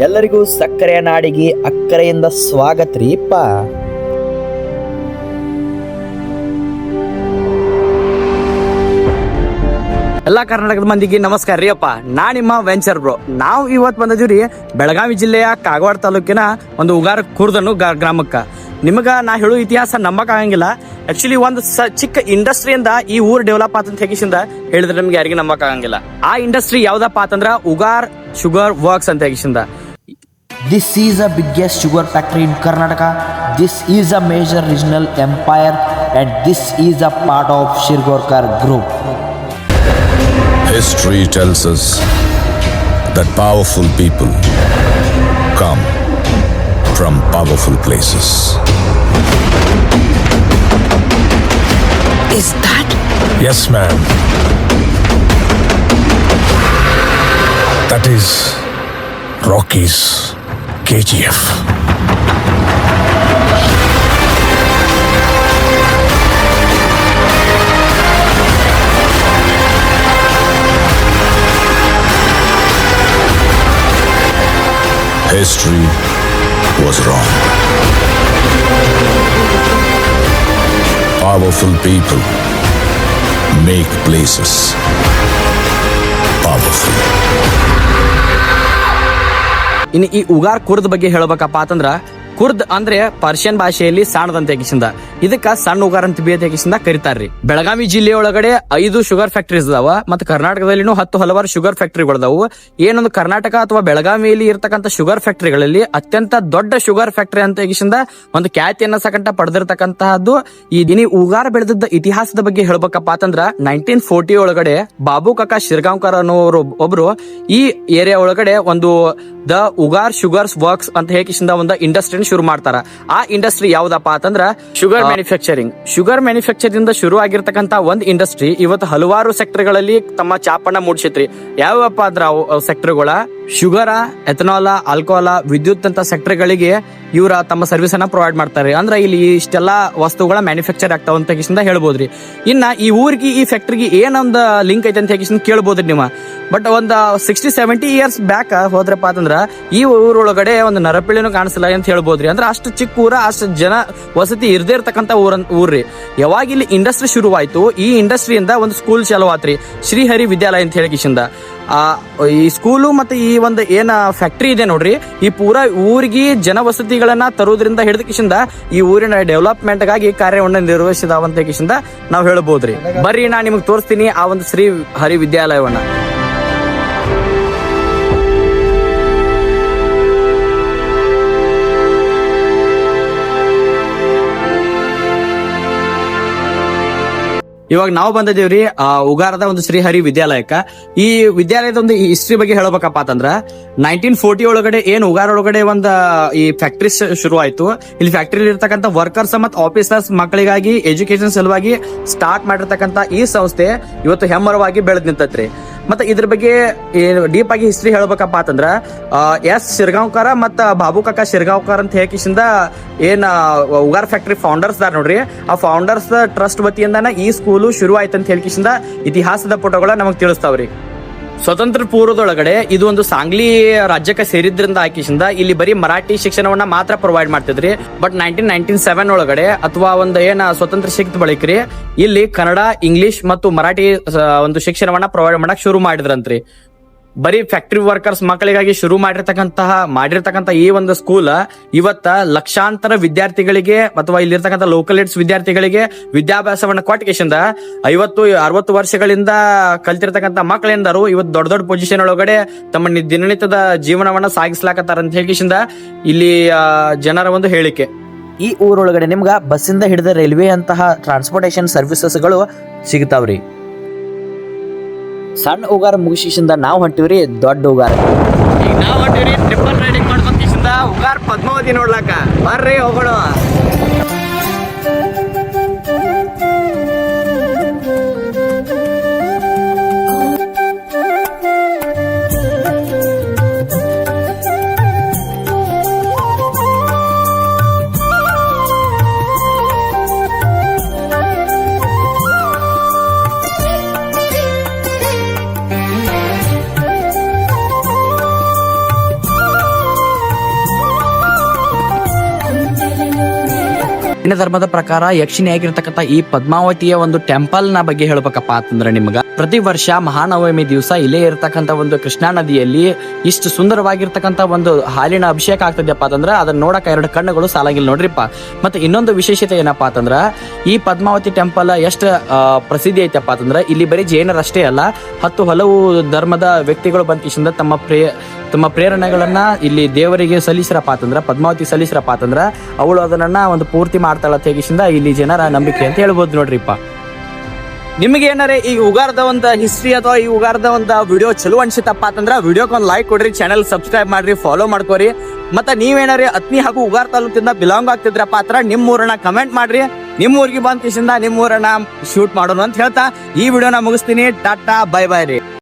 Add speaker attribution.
Speaker 1: ಎಲ್ಲರಿಗೂ ಸಕ್ಕರೆಯ ನಾಡಿಗೆ ಅಕ್ಕರೆಯಿಂದ ಸ್ವಾಗತ ರೀಪ್ಪ. ಎಲ್ಲ ಕರ್ನಾಟಕದ ಮಂದಿಗೆ ನಮಸ್ಕಾರ ರೀ ಅಪ್ಪ. ನಾ ನಿಮ್ಮ ವೆಂಚರ್ ಬ್ರೋ. ನಾವು ಇವತ್ತು ಬಂದಿದ್ದೀವಿ ರೀ ಬೆಳಗಾವಿ ಜಿಲ್ಲೆಯ ಕಾಗವಾಡ ತಾಲೂಕಿನ ಒಂದು ಉಗಾರ ಖುರ್ದನ್ನು ಗ್ರಾಮಕ್ಕೆ. ನಿಮಗೆ ನಾ ಹೇಳೋ ಇತಿಹಾಸ ನಂಬಕ್ಕಾಗಂಗಿಲ್ಲ. ಆಕ್ಚುಲಿ ಒಂದು ಚಿಕ್ಕ ಇಂಡಸ್ಟ್ರಿಯಿಂದ ಈ ಊರು ಡೆವಲಪ್ ಆತಂತ ಹೇಗಿಸಿಂದ ಹೇಳಿದ್ರೆ ನಮ್ಗೆ ಯಾರಿಗೆ ನಂಬಕ್ಕಾಗಂಗಿಲ್ಲ. ಆ ಇಂಡಸ್ಟ್ರಿ ಯಾವ್ದಪ್ಪ ಅಂತಂದ್ರ ಉಗಾರ್ ಶುಗರ್ ವರ್ಕ್ಸ್ ಅಂತ ಹೇಗಿಸಿಂದ.
Speaker 2: This is the biggest sugar factory in Karnataka. This is a major regional empire and this is a part of Shirgorkar group.
Speaker 3: History tells us that powerful people come from powerful places.
Speaker 2: Is that?
Speaker 3: Yes, ma'am. That is Rocky's KGF. History was wrong. Powerful people make places powerful.
Speaker 1: ಇನ್ನು ಈ Ugar Kurd ಬಗ್ಗೆ ಹೇಳ್ಬೇಕಪ್ಪ ಅಂತಂದ್ರ, Kurd ಅಂದ್ರೆ Persian ಭಾಷೆಯಲ್ಲಿ ಸಣ್ಣದಂತ ಹೇಗಿಸಿಂದ. ಇದಕ್ಕ ಸಣ್ಣ ಉಗಾರ್ ಅಂತ ಹೇಗಿಸಿಂದ ಕರಿತಾರ್ರಿ. Belagavi ಜಿಲ್ಲೆಯೊಳಗಡೆ 5 sugar factories ಅದಾವ. ಮತ್ತೆ ಕರ್ನಾಟಕದಲ್ಲಿನೂ 10 ಹಲವಾರು ಶುಗರ್ ಫ್ಯಾಕ್ಟರಿಗಳದಾವು. ಏನೊಂದು ಕರ್ನಾಟಕ ಅಥವಾ ಬೆಳಗಾವಿಯಲ್ಲಿ ಇರ್ತಕ್ಕಂಥ ಶುಗರ್ ಫ್ಯಾಕ್ಟರಿಗಳಲ್ಲಿ ಅತ್ಯಂತ ದೊಡ್ಡ ಶುಗರ್ ಫ್ಯಾಕ್ಟರಿ ಅಂತ ಹೇಗಿಸಿಂದ ಒಂದು ಖ್ಯಾತಿಯನ್ನ ಸಕಂಟ ಪಡೆದಿರ್ತಕ್ಕಂತಹದ್ದು. ಈ ದಿನಿ ಉಗಾರ್ ಬೆಳೆದಿದ್ದ ಇತಿಹಾಸದ ಬಗ್ಗೆ ಹೇಳ್ಬೇಕಪ್ಪ ಅಂತಂದ್ರ 1940 ಒಳಗಡೆ ಬಾಬು ಕಾಕಾ ಶಿರ್ಗಾಂವ್ಕರ್ ಅನ್ನೋರು ಒಬ್ರು ಈ ಏರಿಯಾ ಒಳಗಡೆ ಒಂದು ದ ಉಗಾರ್ ಶುಗರ್ಸ್ ವರ್ಕ್ಸ್ ಅಂತ ಹೇಗಿಸಿಂದ ಒಂದು ಇಂಡಸ್ಟ್ರಿ ಶುರು ಮಾಡ್ತಾರ. ಆ ಇಂಡಸ್ಟ್ರಿ ಯಾವ್ದಪ್ಪ ಅಂತಂದ್ರ ಶುಗರ್ ಮ್ಯಾನುಫ್ಯಾಕ್ಚರಿಂಗ್. ಶುಗರ್ ಮ್ಯಾನುಫ್ಯಾಕ್ಚರಿಂಗ್ ಶುರು ಆಗಿರ್ತಕ್ಕಂತ ಒಂದ್ ಇಂಡಸ್ಟ್ರಿ ಇವತ್ತು ಹಲವಾರು ಸೆಕ್ಟರ್ಗಳಲ್ಲಿ ತಮ್ಮ ಚಾಪಣ್ಣ ಮೂಡಿಸೈತ್ರಿ. ಯಾವಪ್ಪ ಅಂದ್ರ ಸೆಕ್ಟರ್ಗಳ ಶುಗರ, ಎಥನಾಲ, ಆಲ್ಕೋಹಾಲ, ವಿದ್ಯುತ್ ಅಂತ ಸೆಕ್ಟರ್ಗಳಿಗೆ ಇವರ ತಮ್ಮ ಸರ್ವಿಸ್ ಅನ್ನ ಪ್ರೊವೈಡ್ ಮಾಡ್ತಾರೆ. ಅಂದ್ರೆ ಇಲ್ಲಿ ಇಷ್ಟೆಲ್ಲಾ ವಸ್ತುಗಳ ಮ್ಯಾನುಫ್ಯಾಕ್ಚರ್ ಆಗ್ತಾವ ಅಂತ ಹೇಳ್ಬೋದ್ರಿ. ಇನ್ನ ಈ ಊರಿಗೆ ಈ ಫ್ಯಾಕ್ಟ್ರಿಗೆ ಏನೊಂದ್ ಲಿಂಕ್ ಐತೆ ಅಂತ ಕೇಳ್ಬೋದ್ರಿ ನೀವು. ಬಟ್ ಒಂದ್ 60-70 ಇಯರ್ಸ್ ಬ್ಯಾಕ್ ಹೋದ್ರಪ್ಪ ಅಂತಂದ್ರ ಈ ಊರೊಳಗಡೆ ಒಂದು ನರಪಿಳಿನೂ ಕಾಣಿಸಲ್ಲ ಅಂತ ಹೇಳ್ಬೋದ್ರಿ. ಅಂದ್ರೆ ಅಷ್ಟು ಚಿಕ್ಕ ಊರ, ಅಷ್ಟು ಜನ ವಸತಿ ಇರದೇ ಇರ್ತಕ್ಕಂಥ ಊರ್ರಿ. ಯಾವಾಗ ಇಲ್ಲಿ ಇಂಡಸ್ಟ್ರಿ ಶುರುವಾಯ್ತು, ಈ ಇಂಡಸ್ಟ್ರಿಯಿಂದ ಒಂದು ಸ್ಕೂಲ್ ಚಾಲು ಆತ್ರಿ, ಶ್ರೀಹರಿ ವಿದ್ಯಾಲಯ ಅಂತ ಹೇಳಿಕಿಸಿಂದ. ಈ ಸ್ಕೂಲು ಮತ್ತೆ ಈ ಒಂದು ಏನ ಫ್ಯಾಕ್ಟ್ರಿ ಇದೆ ನೋಡ್ರಿ, ಈ ಪೂರಾ ಊರಿಗೆ ಜನವಸತಿಗಳನ್ನ ತರುವುದರಿಂದ ಹಿಡಿದ ಕಿಶಿಂದ ಈ ಊರಿನ ಡೆವಲಪ್ಮೆಂಟ್ ಗಾಗಿ ಕಾರ್ಯವನ್ನು ನಿರ್ವಹಿಸಿದಾವಂತ ಕಿಶಿಂದ ನಾವ್ ಹೇಳ್ಬೋದ್ರಿ. ಬರ್ರಿ ನಾ ನಿಮ್ಗೆ ತೋರಿಸ್ತೀನಿ ಆ ಒಂದು ಶ್ರೀ ಹರಿ ವಿದ್ಯಾಲಯವನ್ನ. ಇವಾಗ ನಾವು ಬಂದಿದ್ದೀವ್ರಿ ಉಗಾರದ ಒಂದು ಶ್ರೀಹರಿ ವಿದ್ಯಾಲಯಕ್ಕ. ಈ ವಿದ್ಯಾಲಯದ ಒಂದು ಹಿಸ್ಟ್ರಿ ಬಗ್ಗೆ ಹೇಳ್ಬೇಕಪ್ಪ ಅಂತಂದ್ರ 1940 ಒಳಗಡೆ ಏನ್ ಉಗಾರ ಒಳಗಡೆ ಒಂದ್ ಈ ಫ್ಯಾಕ್ಟ್ರಿ ಶುರು ಆಯ್ತು. ಇಲ್ಲಿ ಫ್ಯಾಕ್ಟ್ರಿ ಇರ್ತಕ್ಕಂಥ ವರ್ಕರ್ಸ್ ಮತ್ತು ಆಫೀಸರ್ಸ್ ಮಕ್ಕಳಿಗಾಗಿ ಎಜುಕೇಶನ್ ಸಲುವಾಗಿ ಸ್ಟಾರ್ಟ್ ಮಾಡಿರ್ತಕ್ಕಂಥ ಈ ಸಂಸ್ಥೆ ಇವತ್ತು ಹೆಮ್ಮರವಾಗಿ ಬೆಳೆದ್ ನಿಂತತ್ರಿ. ಮತ್ತೆ ಇದ್ರ ಬಗ್ಗೆ ಡೀಪ್ ಆಗಿ ಹಿಸ್ಟ್ರಿ ಹೇಳ್ಬೇಕಪ್ಪ ಅಂತಂದ್ರ ಎಸ್ ಶಿರ್ಗಾಂವ್ಕರ್ ಮತ್ತ ಬಾಬು ಕಾಕಾ ಶಿರ್ಗಾಂವ್ಕರ್ ಅಂತ ಹೇಗಿಸಿಂದ ಏನ್ ಉಗಾರ್ ಫ್ಯಾಕ್ಟ್ರಿ ಫೌಂಡರ್ಸ್ ದಾರ್ ನೋಡ್ರಿ, ಆ ಫೌಂಡರ್ಸ್ ಟ್ರಸ್ಟ್ ವತಿಯಿಂದಾನ ಈ ಸ್ಕೂಲು ಶುರು ಆಯ್ತು ಅಂತ ಹೇಳಿಕಿಸಿಂದ ಇತಿಹಾಸದ ಪುಟಗಳ ನಮಗ್ ತಿಳಿಸ್ತಾವ್ರಿ. ಸ್ವತಂತ್ರ ಪೂರ್ವದೊಳಗಡೆ ಇದು ಒಂದು ಸಾಂಗ್ಲಿ ರಾಜ್ಯಕ್ಕೆ ಸೇರಿದ್ರಿಂದ ಆಕಿಸಿಂದ ಇಲ್ಲಿ ಬರೀ ಮರಾಠಿ ಶಿಕ್ಷಣವನ್ನ ಮಾತ್ರ ಪ್ರೊವೈಡ್ ಮಾಡ್ತಿದ್ರಿ. ಬಟ್ 1997 ಒಳಗಡೆ ಅಥವಾ ಒಂದು ಏನ ಸ್ವತಂತ್ರ ಸಿಕ್ತ ಬಳಿಕ್ರಿ ಇಲ್ಲಿ ಕನ್ನಡ, ಇಂಗ್ಲಿಷ್ ಮತ್ತು ಮರಾಠಿ ಒಂದು ಶಿಕ್ಷಣವನ್ನ ಪ್ರೊವೈಡ್ ಮಾಡಕ್ ಶುರು ಮಾಡಿದ್ರಂತ್ರಿ. ಬರೀ ಫ್ಯಾಕ್ಟ್ರಿ ವರ್ಕರ್ಸ್ ಮಕ್ಕಳಿಗಾಗಿ ಶುರು ಮಾಡಿರ್ತಕ್ಕಂಥ ಈ ಒಂದು ಸ್ಕೂಲ್ ಇವತ್ತ ಲಕ್ಷಾಂತರ ವಿದ್ಯಾರ್ಥಿಗಳಿಗೆ ಅಥವಾ ಇಲ್ಲಿರ್ತಕ್ಕಂಥ ಲೋಕಲ್ ವಿದ್ಯಾರ್ಥಿಗಳಿಗೆ ವಿದ್ಯಾಭ್ಯಾಸವನ್ನ ಕೊಟ್ಟಿಗೆಸಿಂದ 50-60 ವರ್ಷಗಳಿಂದ ಕಲ್ತಿರ್ತಕ್ಕಂಥ ಮಕ್ಕಳೆಂದರು ಇವತ್ತು ದೊಡ್ಡ ದೊಡ್ಡ ಪೊಸಿಷನ್ ಒಳಗಡೆ ತಮ್ಮ ದಿನನಿತ್ಯದ ಜೀವನವನ್ನ ಸಾಗಿಸ್ಲಾಕತ್ತಾರ ಅಂತ ಹೇಳಿಕಿಸಿಂದ ಇಲ್ಲಿ ಜನರ ಒಂದು ಹೇಳಿಕೆ.
Speaker 2: ಈ ಊರೊಳಗಡೆ ನಿಮ್ಗ ಬಸ್ಸಿಂದ ಹಿಡಿದ ರೈಲ್ವೆ ಅಂತಹ ಟ್ರಾನ್ಸ್ಪೋರ್ಟೇಷನ್ ಸರ್ವಿಸಸ್ಗಳು ಸಿಗ್ತಾವ್ರಿ. ಸಣ್ಣ ಉಗಾರ ಮುಗಿಸಿಂದ ನಾವು ಹೊಂಟಿವ್ರಿ ದೊಡ್ಡ ಉಗಾರ.
Speaker 1: ಈಗ ನಾವು ಹೊಂಟಿವ್ರಿ ಟ್ರಿಪಲ್ ರೈಡಿಂಗ್ ಮಾಡ್ಕೊಂಡ್ ಉಗಾರ್ ಪದ್ಮಾವತಿ ನೋಡ್ಲಾಕ. ಬರ್ರಿ ಹೋಗೋಣ. ಜೈನ ಧರ್ಮದ ಪ್ರಕಾರ ಯಕ್ಷಿಣಿ ಆಗಿರ್ತಕ್ಕಂಥ ಈ ಪದ್ಮಾವತಿಯ ಒಂದು ಟೆಂಪಲ್ ನ ಬಗ್ಗೆ ಹೇಳ್ಬೇಕಪ್ಪ ಅಂತಂದ್ರೆ ನಿಮ್ಗ ಪ್ರತಿ ವರ್ಷ ಮಹಾನವಮಿ ದಿವಸ ಇಲ್ಲೇ ಇರತಕ್ಕಂತ ಒಂದು ಕೃಷ್ಣಾ ನದಿಯಲ್ಲಿ ಇಷ್ಟು ಸುಂದರವಾಗಿರ್ತಕ್ಕಂಥ ಒಂದು ಹಾಲಿನ ಅಭಿಷೇಕ ಆಗ್ತದೆಯಪ್ಪ ಅಂತಂದ್ರೆ ಅದನ್ನ ನೋಡಕ 2 ಕಣ್ಣುಗಳು ಸಾಲಾಗಿಲ್ಲ ನೋಡ್ರಿಪ್ಪ. ಮತ್ತೆ ಇನ್ನೊಂದು ವಿಶೇಷತೆ ಏನಪ್ಪಾ ಅಂತಂದ್ರ ಈ ಪದ್ಮಾವತಿ ಟೆಂಪಲ್ ಎಷ್ಟು ಪ್ರಸಿದ್ಧಿ ಐತಪ್ಪ ಅಂತಂದ್ರ ಇಲ್ಲಿ ಬರೀ ಜೈನರಷ್ಟೇ ಅಲ್ಲ, 10 ಹಲವು ಧರ್ಮದ ವ್ಯಕ್ತಿಗಳು ಬಂದ ತಮ್ಮ ಪ್ರೇರಣೆಗಳನ್ನ ಇಲ್ಲಿ ದೇವರಿಗೆ ಸಲ್ಲಿಸ್ರಪ್ಪ ಅಂತಂದ್ರ, ಪದ್ಮಾವತಿ ಸಲ್ಲಿಸ್ರಪ್ಪ ಅಂತಂದ್ರ ಅವಳು ಅದನ್ನ ಒಂದು ಪೂರ್ತಿ ಮಾಡ್ತಾಳ ತೆಗಿಸಿಂದ ಇಲ್ಲಿ ಜನರ ನಂಬಿಕೆ ಅಂತ ಹೇಳ್ಬೋದು ನೋಡ್ರಿಪ್ಪ. ನಿಮ್ಗೆ ಏನಾರೇ ಈ ಉಗಾರದ ಒಂದು ಹಿಸ್ಟ್ರಿ ಅಥವಾ ಈ ಉಗಾರದ ಒಂದು ವಿಡಿಯೋ ಚಲೋ ಅನ್ಸಿತ್ತಪ್ಪ ಅಂತಂದ್ರ ವಿಡಿಯೋಕ್ಕೆ ಒಂದು ಲೈಕ್ ಕೊಡ್ರಿ, ಚಾನಲ್ ಸಬ್ಸ್ಕ್ರೈಬ್ ಮಾಡ್ರಿ, ಫಾಲೋ ಮಾಡ್ಕೋರಿ. ಮತ್ತೆ ನೀವೇನಾರೇ ಅತ್ನಿ ಹಾಗೂ ಉಗಾರ ತಾಲೂಕಿಂದ ಬಿಲಾಂಗ್ ಆಗ್ತಿದ್ರಪ್ಪ ಹತ್ರ ನಿಮ್ಮ ಊರನ್ನ ಕಮೆಂಟ್ ಮಾಡ್ರಿ, ನಿಮ್ಮ ಊರಿಗೆ ಬಂದ ಕಿಸಿಂದ ನಿಮ್ಮ ಊರನ್ನ ಶೂಟ್ ಮಾಡೋಣ ಅಂತ ಹೇಳ್ತಾ ಈ ವಿಡಿಯೋನ ಮುಗಿಸ್ತೀನಿ. ಟಾಟಾ, ಬೈ ಬೈ ರೀ.